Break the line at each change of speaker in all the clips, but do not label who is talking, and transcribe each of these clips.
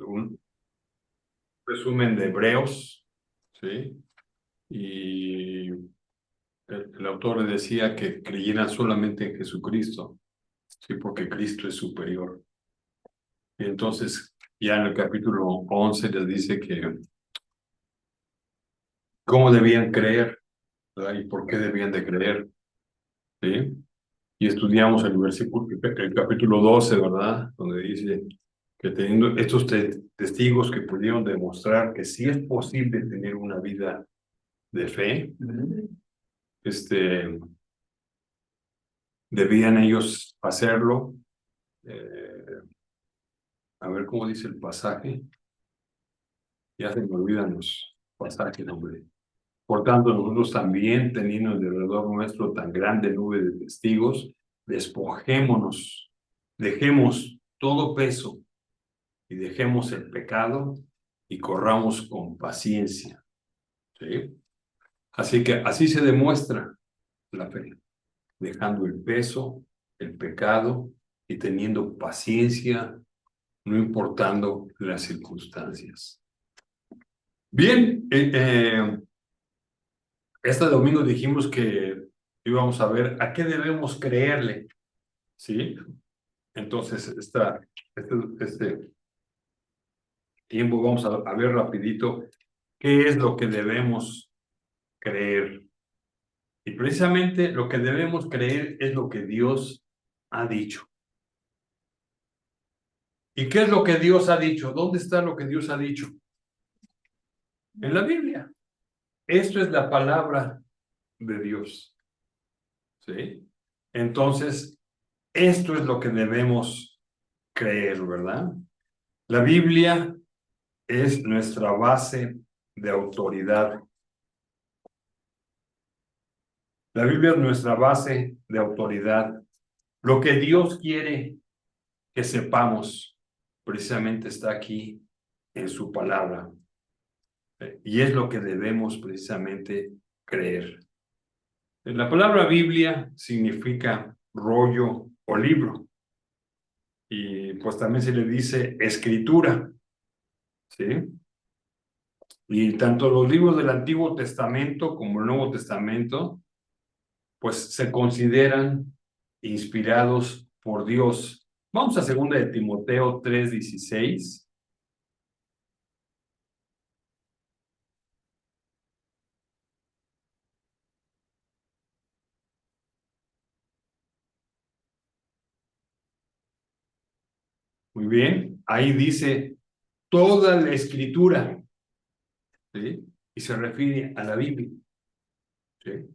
un resumen de Hebreos, ¿sí? Y el autor le decía que creyeran solamente en Jesucristo, ¿sí? Porque Cristo es superior. Y entonces, ya en el capítulo 11 les dice que cómo debían creer, ¿verdad? Y por qué debían de creer, ¿sí? Y estudiamos el versículo, el capítulo 12, ¿verdad? Donde dice que teniendo estos testigos que pudieron demostrar que sí es posible tener una vida de fe, debían ellos hacerlo. A ver cómo dice el pasaje. Ya se me olvidan los pasajes, hombre. Por tanto, nosotros también, teniendo alrededor nuestro tan grande nube de testigos, despojémonos, dejemos todo peso y dejemos el pecado y corramos con paciencia, ¿sí? Así que así se demuestra la fe, dejando el peso, el pecado y teniendo paciencia, no importando las circunstancias. Bien, este domingo dijimos que íbamos a ver a qué debemos creerle, ¿sí? Entonces, este tiempo vamos a ver rapidito qué es lo que debemos creer. Y precisamente lo que debemos creer es lo que Dios ha dicho. ¿Y qué es lo que Dios ha dicho? ¿Dónde está lo que Dios ha dicho? En la Biblia. Esto es la palabra de Dios, ¿sí? Entonces, esto es lo que debemos creer, ¿verdad? La Biblia es nuestra base de autoridad. La Biblia es nuestra base de autoridad. Lo que Dios quiere que sepamos precisamente está aquí en su palabra. Y es lo que debemos precisamente creer. La palabra Biblia significa rollo o libro. Y pues también se le dice escritura, ¿sí? Y tanto los libros del Antiguo Testamento como el Nuevo Testamento, pues se consideran inspirados por Dios. Vamos a 2 de Timoteo 3:16. Muy bien, ahí dice toda la escritura, ¿sí? Y se refiere a la Biblia, ¿sí?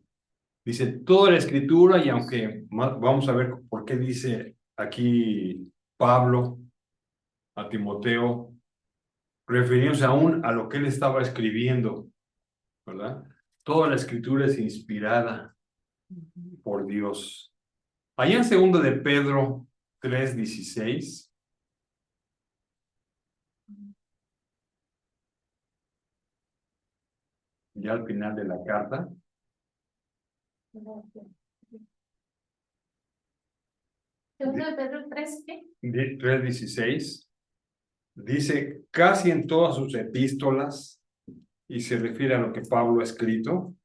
Dice toda la escritura y aunque vamos a ver por qué dice aquí Pablo a Timoteo, refiriéndose aún a lo que él estaba escribiendo, ¿verdad? Toda la escritura es inspirada por Dios. Allá en 2 de Pedro 3:16, ya al final de la carta, 3:16, dice casi en todas sus epístolas, y se refiere a lo que Pablo ha escrito,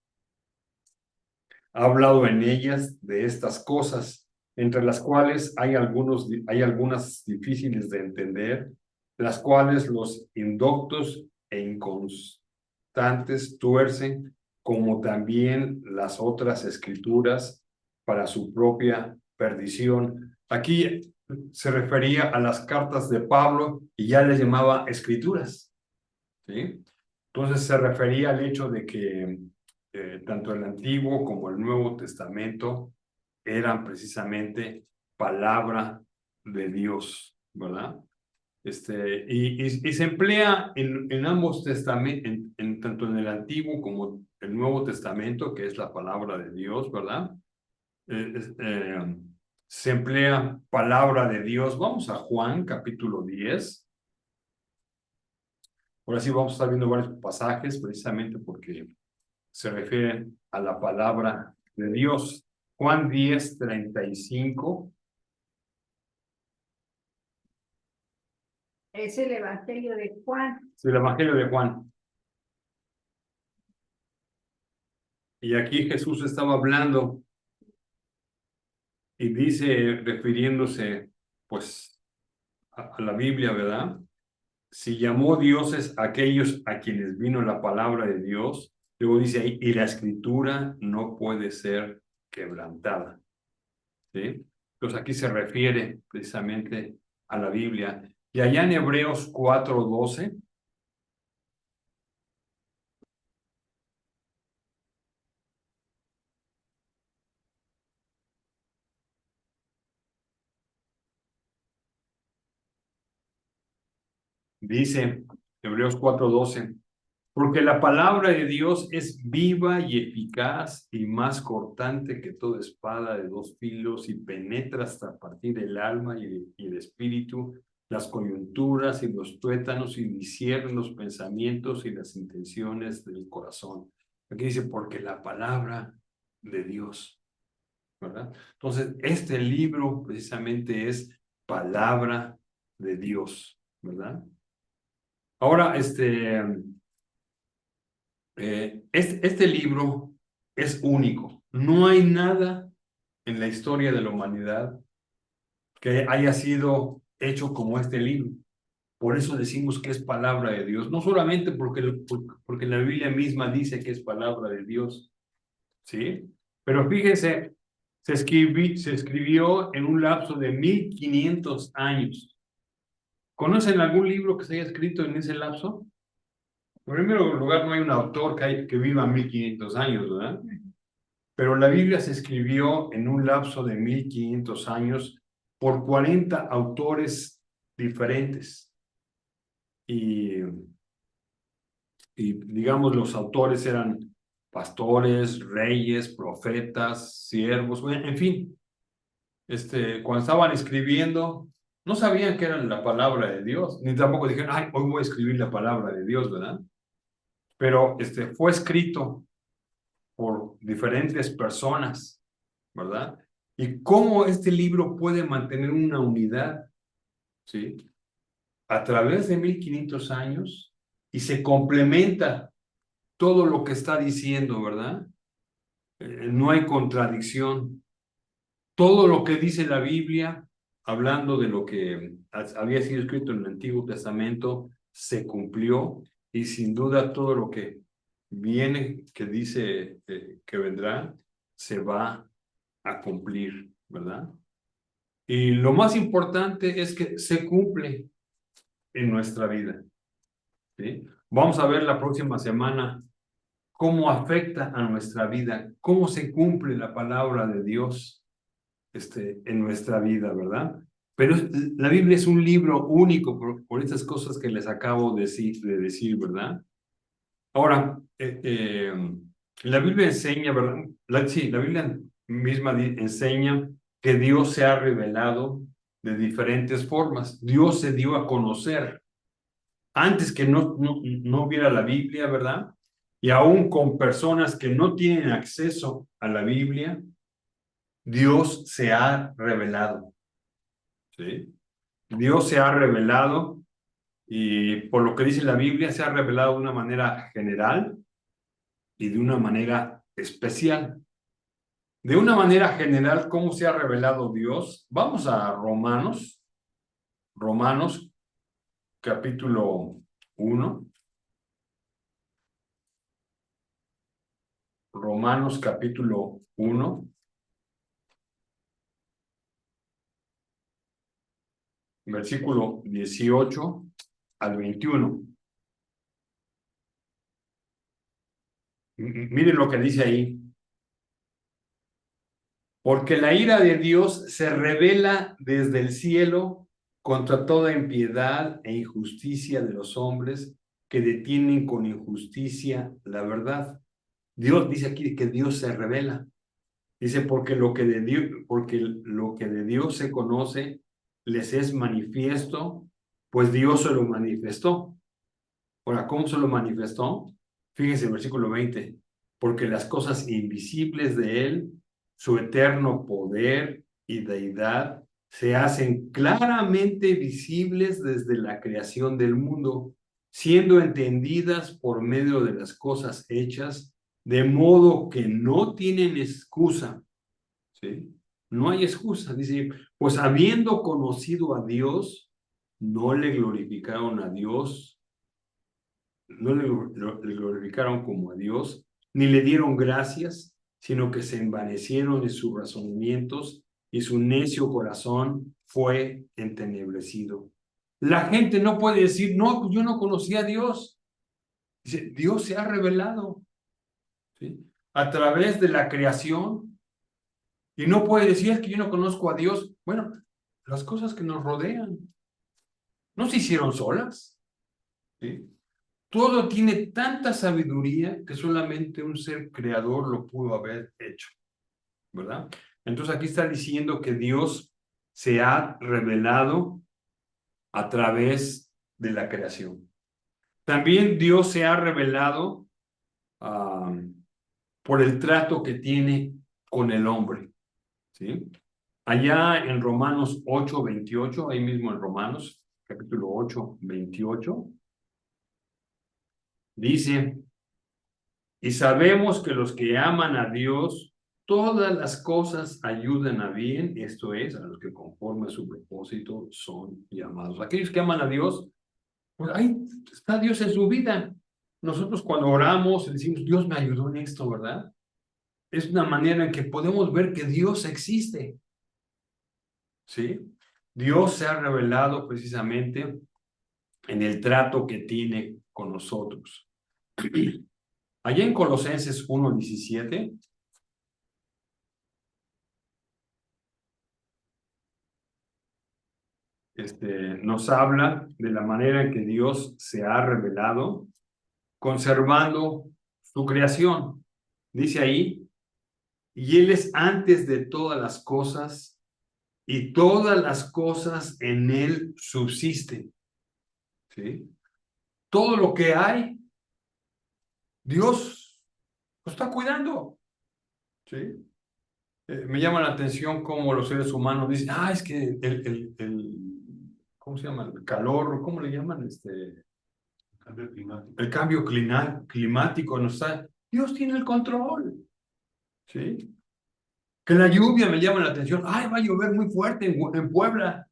ha hablado en ellas de estas cosas, entre las cuales hay algunas difíciles de entender, las cuales los indoctos e inconstantes tuercen, como también las otras escrituras para su propia perdición. Aquí se refería a las cartas de Pablo y ya les llamaba escrituras, ¿sí? Entonces se refería al hecho de que tanto el Antiguo como el Nuevo Testamento eran precisamente palabra de Dios, ¿verdad? Y se emplea en ambos testamentos, tanto en el Antiguo como el Nuevo Testamento, que es la palabra de Dios, ¿verdad? Eh, eh, Se emplea palabra de Dios. Vamos a Juan, capítulo 10. Ahora sí vamos a estar viendo varios pasajes, precisamente porque se refieren a la palabra de Dios. Juan 10:35.
Es el Evangelio de Juan.
Es el Evangelio de Juan. Y aquí Jesús estaba hablando y dice, refiriéndose pues a la Biblia, ¿verdad? Si llamó dioses a aquellos a quienes vino la palabra de Dios, luego dice ahí, y la escritura no puede ser quebrantada. ¿Sí? Entonces aquí se refiere precisamente a la Biblia. Y allá en Hebreos 4:12, dice Hebreos 4:12, porque la palabra de Dios es viva y eficaz y más cortante que toda espada de dos filos y penetra hasta partir el alma y el espíritu, las coyunturas y los tuétanos y discierne los pensamientos y las intenciones del corazón. Aquí dice, porque la palabra de Dios, ¿verdad? Entonces, este libro precisamente es palabra de Dios, ¿verdad? Ahora, este libro es único. No hay nada en la historia de la humanidad que haya sido hecho como este libro. Por eso decimos que es palabra de Dios. No solamente porque la Biblia misma dice que es palabra de Dios, ¿sí? Pero fíjense, se escribió en un lapso de 1500 años. ¿Conocen algún libro que se haya escrito en ese lapso? En primer lugar, no hay un autor que viva 1500 años, ¿verdad? Pero la Biblia se escribió en un lapso de 1500 años por 40 autores diferentes. Y digamos, los autores eran pastores, reyes, profetas, siervos, bueno, en fin. Cuando estaban escribiendo, no sabían que era la palabra de Dios, ni tampoco dijeron, ay, hoy voy a escribir la palabra de Dios, ¿verdad? Pero fue escrito por diferentes personas, ¿verdad? Y cómo este libro puede mantener una unidad, ¿sí? A través de 1500 años y se complementa todo lo que está diciendo, ¿verdad? No hay contradicción. Todo lo que dice la Biblia, hablando de lo que había sido escrito en el Antiguo Testamento, se cumplió y sin duda todo lo que viene, que dice que vendrá, se va a cumplir, ¿verdad? Y lo más importante es que se cumple en nuestra vida, ¿sí? Vamos a ver la próxima semana cómo afecta a nuestra vida, cómo se cumple la palabra de Dios en nuestra vida, ¿verdad? Pero la Biblia es un libro único por estas cosas que les acabo de decir, ¿verdad? Ahora, la Biblia enseña, ¿verdad? Sí, la Biblia misma enseña que Dios se ha revelado de diferentes formas. Dios se dio a conocer antes que no hubiera la Biblia, ¿verdad? Y aún con personas que no tienen acceso a la Biblia, Dios se ha revelado, ¿sí? Dios se ha revelado y por lo que dice la Biblia, se ha revelado de una manera general y de una manera especial. De una manera general, ¿cómo se ha revelado Dios? Vamos a Romanos capítulo 1. Romanos capítulo 1, versículo 18 al 21. Miren lo que dice ahí. Porque la ira de Dios se revela desde el cielo contra toda impiedad e injusticia de los hombres que detienen con injusticia la verdad. Dios dice aquí que Dios se revela. Dice, porque lo que de Dios se conoce les es manifiesto, pues Dios se lo manifestó. Ahora, ¿cómo se lo manifestó? Fíjense el versículo 20. Porque las cosas invisibles de Él, su eterno poder y deidad, se hacen claramente visibles desde la creación del mundo, siendo entendidas por medio de las cosas hechas, de modo que no tienen excusa. ¿Sí? No hay excusa. Dice, pues habiendo conocido a Dios, no le glorificaron a Dios, no le glorificaron como a Dios, ni le dieron gracias, sino que se envanecieron en sus razonamientos y su necio corazón fue entenebrecido. La gente no puede decir, no, pues yo no conocía a Dios. Dice, Dios se ha revelado, ¿sí? A través de la creación, y no puede decir, es que yo no conozco a Dios. Bueno, las cosas que nos rodean no se hicieron solas, ¿sí? Todo tiene tanta sabiduría que solamente un ser creador lo pudo haber hecho, ¿verdad? Entonces aquí está diciendo que Dios se ha revelado a través de la creación. También Dios se ha revelado por el trato que tiene con el hombre, ¿sí? Allá en Romanos 8:28, ahí mismo en Romanos, capítulo 8:28, dice, y sabemos que los que aman a Dios, todas las cosas ayudan a bien, esto es, a los que conforme a su propósito son llamados. Aquellos que aman a Dios, pues ahí está Dios en su vida. Nosotros cuando oramos decimos, Dios me ayudó en esto, ¿verdad? Es una manera en que podemos ver que Dios existe, ¿sí? Dios se ha revelado precisamente en el trato que tiene con nosotros. Allá en Colosenses 1:17, nos habla de la manera en que Dios se ha revelado, conservando su creación. Dice ahí, y Él es antes de todas las cosas, y todas las cosas en Él subsisten. ¿Sí? Todo lo que hay, Dios lo está cuidando. ¿Sí? Me llama la atención cómo los seres humanos dicen, es que ¿cómo se llama? El calor, ¿cómo le llaman? El cambio climático no está. Dios tiene el control, ¿sí? Que la lluvia me llama la atención. Va a llover muy fuerte en Puebla.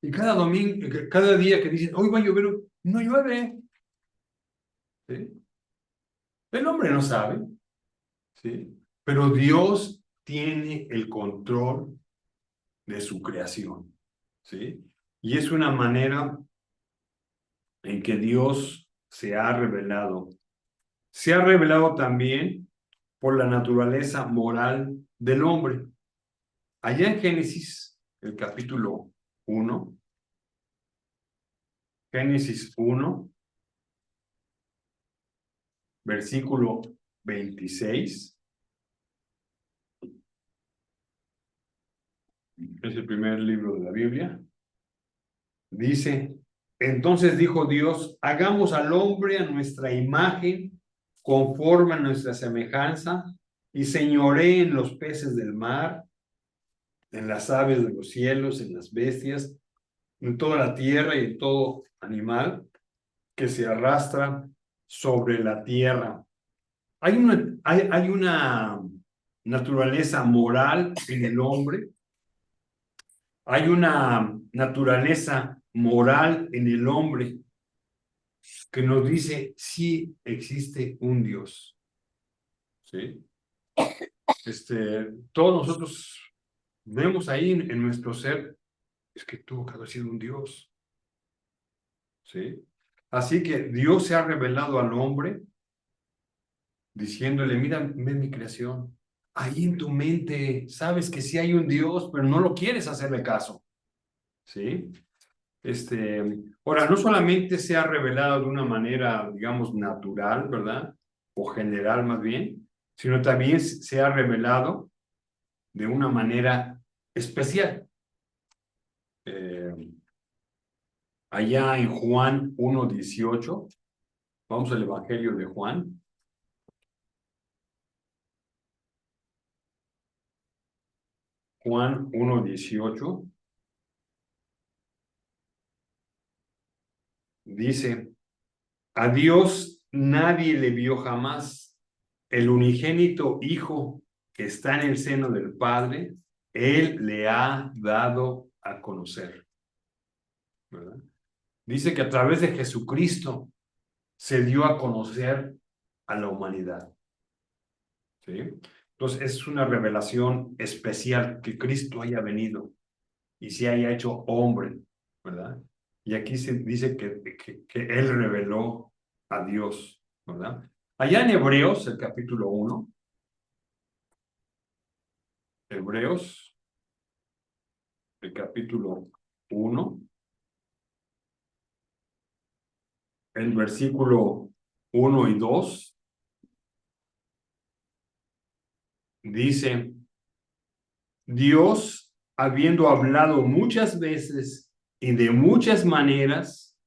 Y cada domingo, cada día que dicen, hoy va a llover, no llueve, ¿sí? El hombre no sabe, ¿sí? Pero Dios tiene el control de su creación, ¿sí? Y es una manera en que Dios se ha revelado. Se ha revelado también por la naturaleza moral del hombre. Allá en Génesis, el capítulo 1, Génesis 1, versículo 26, es el primer libro de la Biblia, dice, entonces dijo Dios, hagamos al hombre a nuestra imagen, conforme a nuestra semejanza, y señoree en los peces del mar, en las aves de los cielos, en las bestias, en toda la tierra y en todo animal que se arrastra sobre la tierra. Hay una naturaleza moral en el hombre, hay una naturaleza moral en el hombre que nos dice sí existe un Dios, ¿sí? Todos nosotros vemos ahí en nuestro ser, es que tuvo que haber sido un Dios, ¿sí? Así que Dios se ha revelado al hombre diciéndole, mira, ve mi creación. Ahí en tu mente sabes que sí hay un Dios, pero no lo quieres hacerle caso, ¿sí? Ahora, no solamente se ha revelado de una manera, digamos, natural, ¿verdad? O general más bien, sino también se ha revelado de una manera especial. Allá en Juan 1:18, vamos al Evangelio de Juan. Juan 1:18. dice, a Dios nadie le vio jamás, el unigénito Hijo que está en el seno del Padre, Él le ha dado a conocer, ¿verdad? Dice que a través de Jesucristo se dio a conocer a la humanidad, ¿sí? Entonces es una revelación especial que Cristo haya venido y se haya hecho hombre, ¿verdad? Y aquí se dice que Él reveló a Dios, ¿verdad? Allá en Hebreos, el capítulo 1, Hebreos, el capítulo 1, el versículo 1 y 2, dice, Dios, habiendo hablado muchas veces y de muchas maneras,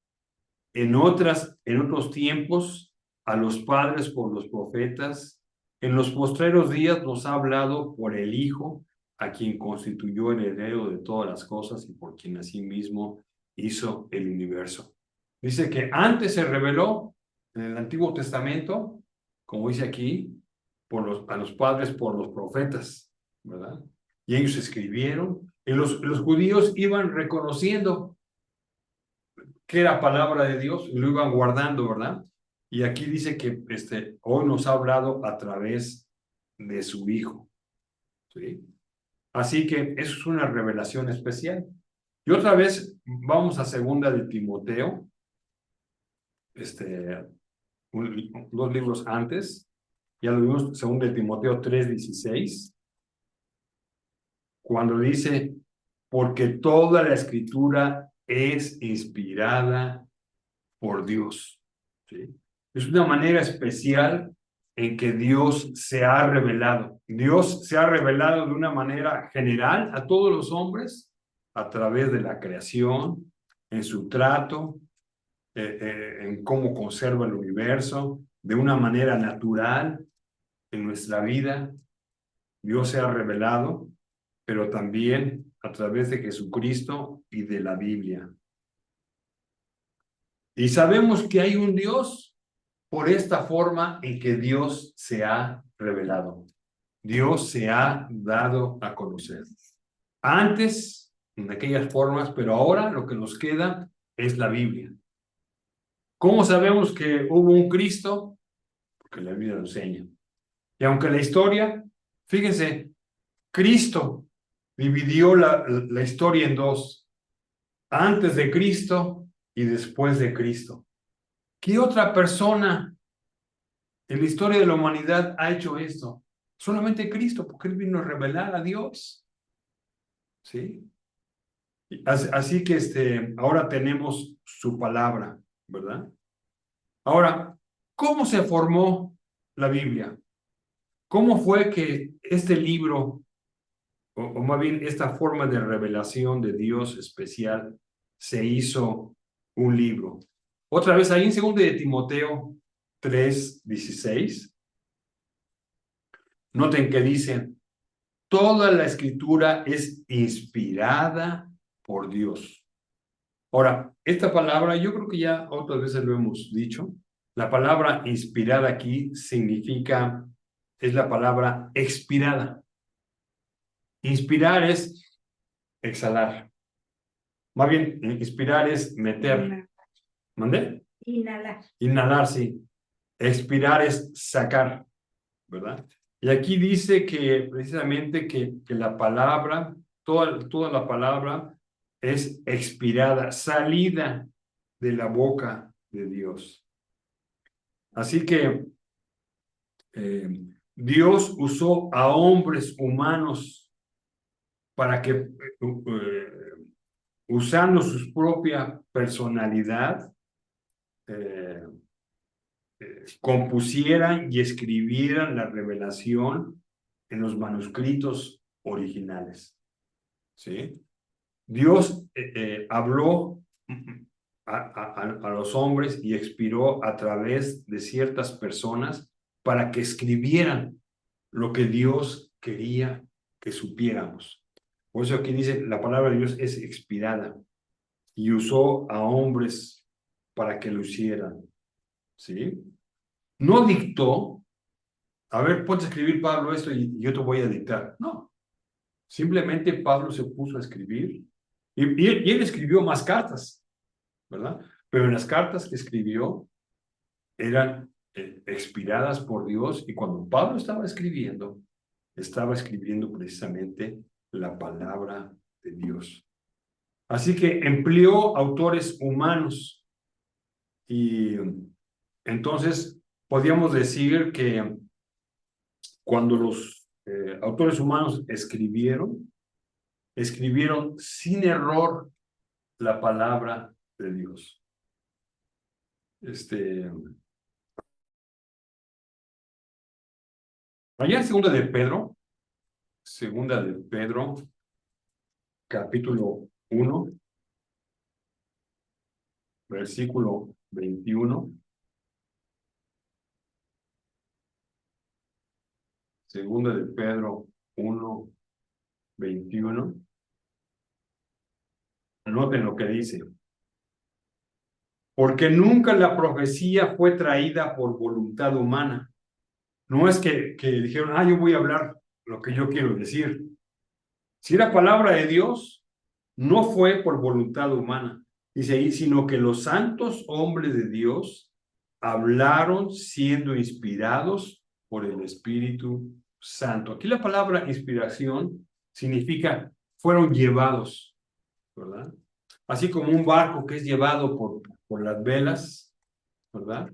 en otros tiempos, a los padres por los profetas, en los postreros días nos ha hablado por el Hijo, a quien constituyó el heredero de todas las cosas y por quien asimismo hizo el universo. Dice que antes se reveló en el Antiguo Testamento, como dice aquí, a los padres por los profetas, ¿verdad? Y ellos escribieron, y los judíos iban reconociendo que era palabra de Dios y lo iban guardando, ¿verdad? Y aquí dice que hoy nos ha hablado a través de su Hijo, ¿sí? Así que eso es una revelación especial. Y otra vez vamos a segunda de Timoteo, dos libros antes, ya lo vimos, segunda de Timoteo 3:16, cuando dice, porque toda la escritura es inspirada por Dios, ¿sí? Es una manera especial en que Dios se ha revelado. Dios se ha revelado de una manera general a todos los hombres a través de la creación, en su trato, en cómo conserva el universo, de una manera natural en nuestra vida. Dios se ha revelado, pero también a través de Jesucristo y de la Biblia. Y sabemos que hay un Dios por esta forma en que Dios se ha revelado. Dios se ha dado a conocer. Antes, en aquellas formas, pero ahora lo que nos queda es la Biblia. ¿Cómo sabemos que hubo un Cristo? Porque la Biblia lo enseña. Y aunque la historia, fíjense, Cristo dividió la historia en dos, antes de Cristo y después de Cristo. ¿Qué otra persona en la historia de la humanidad ha hecho esto? Solamente Cristo, porque Él vino a revelar a Dios, ¿sí? Así que ahora tenemos su palabra, ¿verdad? Ahora, ¿cómo se formó la Biblia? ¿Cómo fue que este libro, o más bien esta forma de revelación de Dios especial, se hizo un libro? Otra vez, ahí en 2 de Timoteo 3:16, noten que dice, toda la escritura es inspirada por Dios. Ahora, esta palabra, yo creo que ya otras veces lo hemos dicho, la palabra inspirada aquí es la palabra expirada. Inspirar es exhalar. Más bien, inspirar es meter. ¿Mandé?
Inhalar.
Inhalar, sí. Expirar es sacar, ¿verdad? Y aquí dice que precisamente que la palabra, toda la palabra es expirada, salida de la boca de Dios. Así que Dios usó a hombres humanos para que, usando su propia personalidad, compusieran y escribieran la revelación en los manuscritos originales, ¿sí? Dios habló a los hombres y expiró a través de ciertas personas para que escribieran lo que Dios quería que supiéramos. Por eso aquí dice, la palabra de Dios es expirada y usó a hombres para que lo hicieran, ¿sí? No dictó, a ver, ponte a escribir, Pablo, esto y yo te voy a dictar. No, simplemente Pablo se puso a escribir y él escribió más cartas, ¿verdad? Pero en las cartas que escribió eran expiradas por Dios y cuando Pablo estaba escribiendo precisamente la palabra de Dios. Así que empleó autores humanos y entonces podríamos decir que cuando los autores humanos escribieron sin error la palabra de Dios. Allá en segunda de Pedro, capítulo 1, versículo 21. Segunda de Pedro 1, 21. Noten lo que dice. Porque nunca la profecía fue traída por voluntad humana. No es que dijeron, yo voy a hablar lo que yo quiero decir. Si era palabra de Dios, no fue por voluntad humana. Dice ahí, sino que los santos hombres de Dios hablaron siendo inspirados por el Espíritu Santo. Aquí la palabra inspiración significa fueron llevados, ¿verdad? Así como un barco que es llevado por las velas, ¿verdad?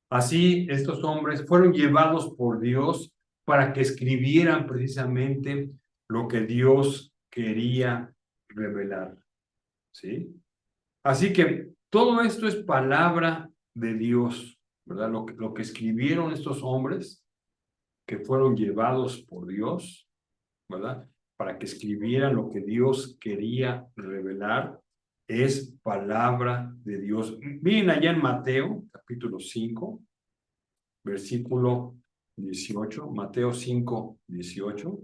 Así estos hombres fueron llevados por Dios para que escribieran precisamente lo que Dios quería revelar, ¿sí? Así que todo esto es palabra de Dios, ¿verdad? Lo que escribieron estos hombres que fueron llevados por Dios, ¿verdad? Para que escribieran lo que Dios quería revelar, es palabra de Dios. Miren allá en Mateo, capítulo 5, versículo 18, Mateo 5, 18.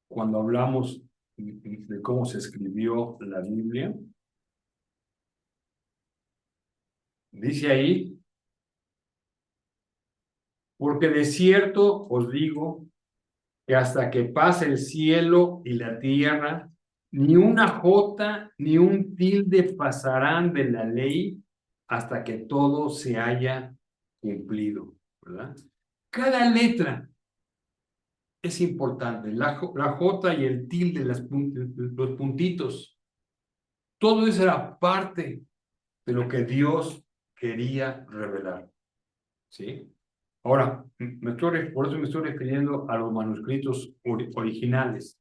Cuando hablamos de cómo se escribió la Biblia, dice ahí, porque de cierto os digo que hasta que pase el cielo y la tierra, ni una jota ni un tilde pasarán de la ley hasta que todo se haya cumplido, ¿verdad? Cada letra es importante, la jota y el tilde, los puntitos, todo eso era parte de lo que Dios quería revelar, ¿sí? Ahora, por eso me estoy refiriendo a los manuscritos originales.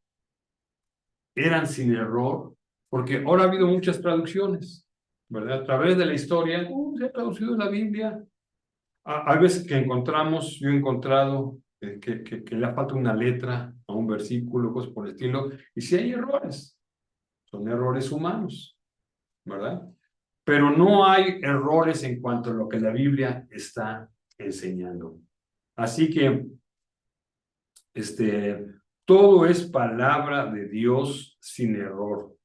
Eran sin error, porque ahora ha habido muchas traducciones, ¿verdad? A través de la historia, se ha traducido la Biblia. Hay veces que yo he encontrado que le falta una letra a un versículo, cosas por el estilo, y si hay errores, son errores humanos, ¿verdad? Pero no hay errores en cuanto a lo que la Biblia está enseñando. Así que, todo es palabra de Dios sin error.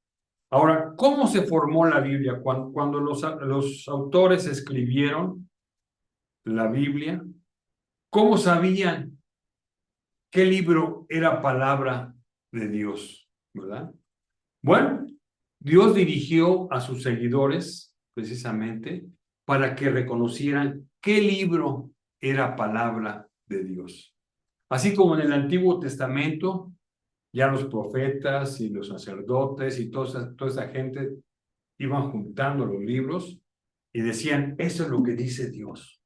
Ahora, ¿cómo se formó la Biblia? Cuando los autores escribieron la Biblia, ¿cómo sabían qué libro era palabra de Dios? ¿Verdad? Bueno, Dios dirigió a sus seguidores precisamente para que reconocieran qué libro era palabra de Dios. Así como en el Antiguo Testamento, ya los profetas y los sacerdotes y toda esa gente iban juntando los libros y decían, eso es lo que dice Dios,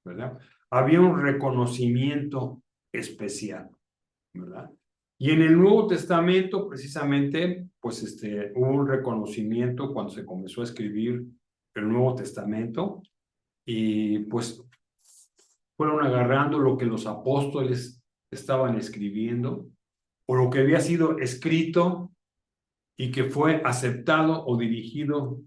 ¿verdad? Había un reconocimiento especial, ¿verdad? Y en el Nuevo Testamento, precisamente, pues hubo un reconocimiento cuando se comenzó a escribir el Nuevo Testamento y pues fueron agarrando lo que los apóstoles estaban escribiendo o lo que había sido escrito y que fue aceptado o dirigido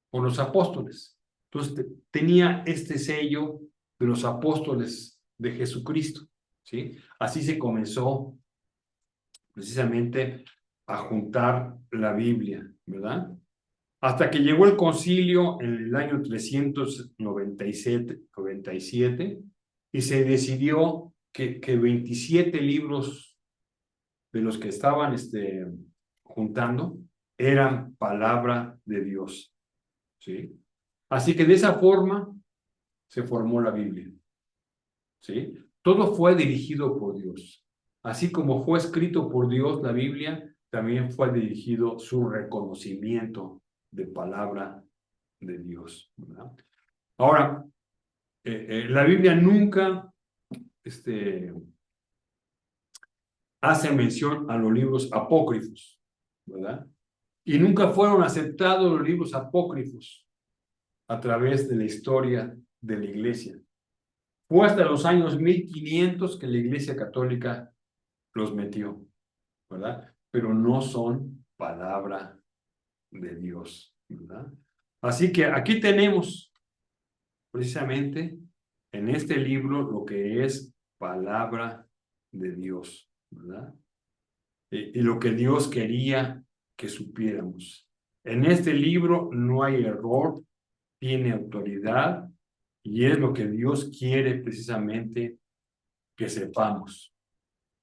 por los apóstoles. Entonces tenía este sello de los apóstoles de Jesucristo, ¿sí? Así se comenzó precisamente a juntar la Biblia, ¿verdad? hasta que llegó el concilio en el año 397 y se decidió que 27 libros de los que estaban juntando eran palabra de Dios, ¿sí? Así que de esa forma se formó la Biblia, ¿sí? Todo fue dirigido por Dios. Así como fue escrito por Dios la Biblia, también fue dirigido su reconocimiento de palabra de Dios, ¿verdad? Ahora, la Biblia nunca hace mención a los libros apócrifos, ¿verdad? Y nunca fueron aceptados los libros apócrifos a través de la historia de la iglesia. Fue hasta los años 1500 que la iglesia católica los metió, ¿verdad? Pero no son palabra de Dios, ¿verdad? Así que aquí tenemos precisamente en este libro lo que es palabra de Dios, ¿verdad? Y lo que Dios quería que supiéramos. En este libro no hay error, tiene autoridad y es lo que Dios quiere precisamente que sepamos,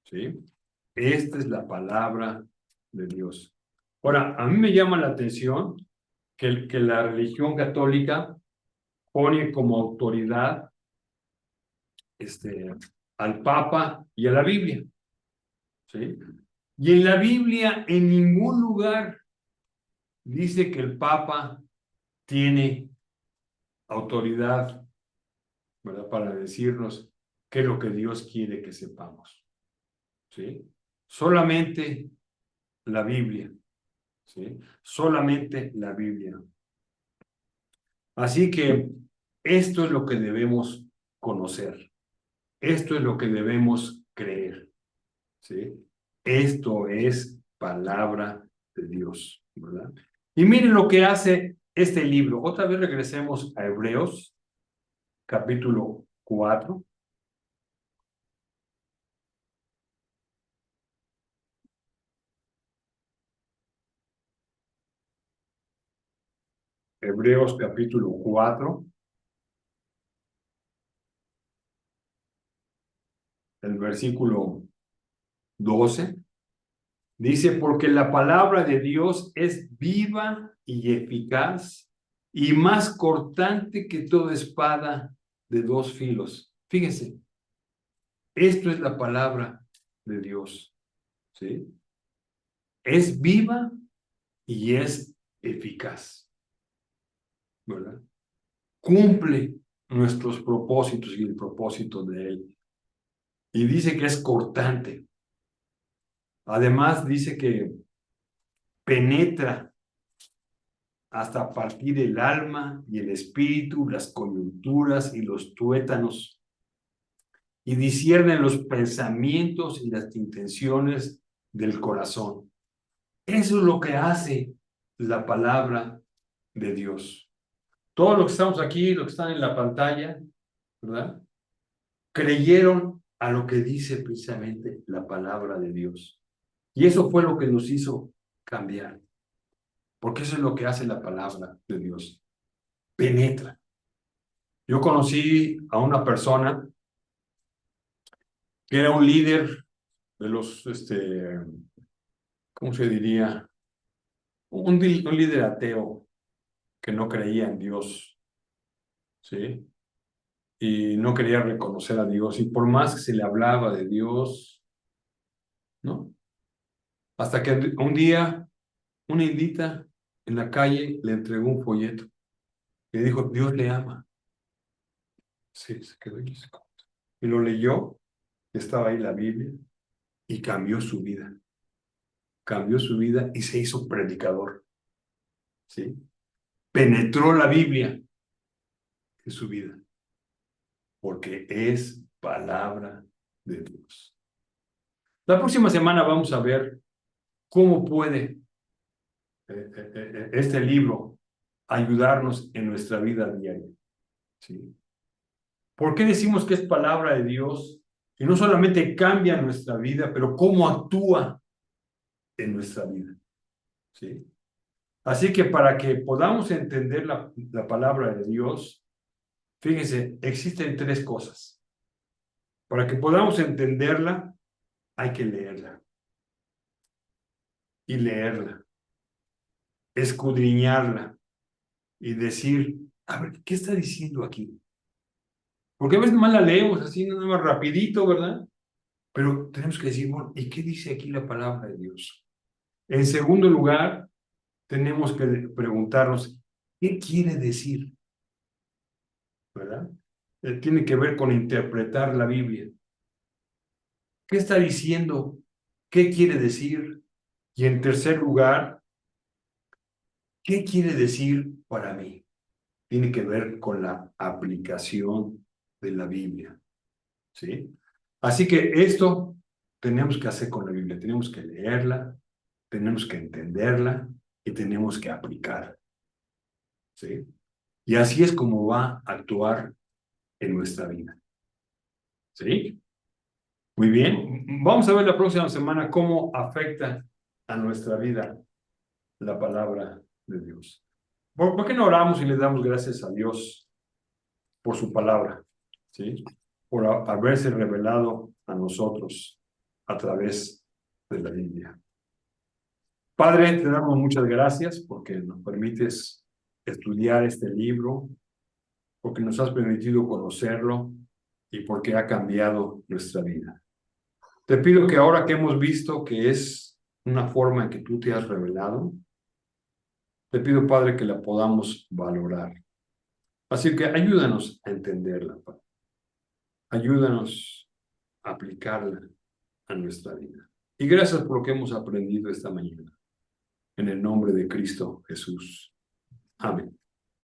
¿sí? Esta es la palabra de Dios. Ahora, a mí me llama la atención que la religión católica pone como autoridad al Papa y a la Biblia, ¿sí? Y en la Biblia en ningún lugar dice que el Papa tiene autoridad, ¿verdad? Para decirnos qué es lo que Dios quiere que sepamos, ¿sí? Solamente la Biblia, ¿sí? Solamente la Biblia. Así que esto es lo que debemos conocer. Esto es lo que debemos creer, ¿sí? Esto es palabra de Dios, ¿verdad? Y miren lo que hace este libro. Otra vez regresemos a Hebreos, capítulo 4. Hebreos, capítulo 4, el versículo 12. Dice, porque la palabra de Dios es viva y eficaz y más cortante que toda espada de dos filos. Fíjense, esto es la palabra de Dios, ¿sí? Es viva y es eficaz, ¿verdad? Cumple nuestros propósitos y el propósito de Él. Y dice que es cortante. Además dice que penetra hasta partir el alma y el espíritu, las coyunturas y los tuétanos, y disciernen los pensamientos y las intenciones del corazón. Eso es lo que hace la palabra de Dios. Todos los que estamos aquí, los que están en la pantalla, ¿verdad? Creyeron a lo que dice precisamente la palabra de Dios. Y eso fue lo que nos hizo cambiar. Porque eso es lo que hace la palabra de Dios. Penetra. Yo conocí a una persona que era un líder de los, ¿cómo se diría? Un líder ateo que no creía en Dios, ¿sí? Y no quería reconocer a Dios. Y por más que se le hablaba de Dios, ¿no? Hasta que un día una indita en la calle le entregó un folleto y le dijo, Dios le ama. Sí, se quedó y lo leyó, estaba ahí la Biblia, y cambió su vida. Cambió su vida y se hizo predicador, ¿sí? Penetró la Biblia en su vida, porque es palabra de Dios. La próxima semana vamos a ver cómo puede este libro ayudarnos en nuestra vida diaria, ¿sí? ¿Por qué decimos que es palabra de Dios? Y no solamente cambia nuestra vida, pero cómo actúa en nuestra vida, ¿sí? Así que para que podamos entender la palabra de Dios, fíjense, existen tres cosas. Para que podamos entenderla, hay que leerla. Y leerla. Escudriñarla. Y decir, a ver, ¿qué está diciendo aquí? Porque a veces más la leemos así, nada más rapidito, ¿verdad? Pero tenemos que decir, bueno, ¿y qué dice aquí la palabra de Dios? En segundo lugar, tenemos que preguntarnos, ¿qué quiere decir? ¿Verdad? Tiene que ver con interpretar la Biblia. ¿Qué está diciendo? ¿Qué quiere decir? Y en tercer lugar, ¿qué quiere decir para mí? Tiene que ver con la aplicación de la Biblia. ¿Sí? Así que esto tenemos que hacer con la Biblia. Tenemos que leerla, tenemos que entenderla y tenemos que aplicar. ¿Sí? Y así es como va a actuar en nuestra vida. ¿Sí? Muy bien. Vamos a ver la próxima semana cómo afecta a nuestra vida la palabra de Dios. ¿Por qué no oramos y le damos gracias a Dios por su palabra? ¿Sí? Por haberse revelado a nosotros a través de la Biblia. Padre, te damos muchas gracias porque nos permites estudiar este libro, porque nos has permitido conocerlo y porque ha cambiado nuestra vida. Te pido que ahora que hemos visto que es una forma en que tú te has revelado, te pido, Padre, que la podamos valorar. Así que ayúdanos a entenderla, Padre. Ayúdanos a aplicarla a nuestra vida. Y gracias por lo que hemos aprendido esta mañana. En el nombre de Cristo Jesús. Amén.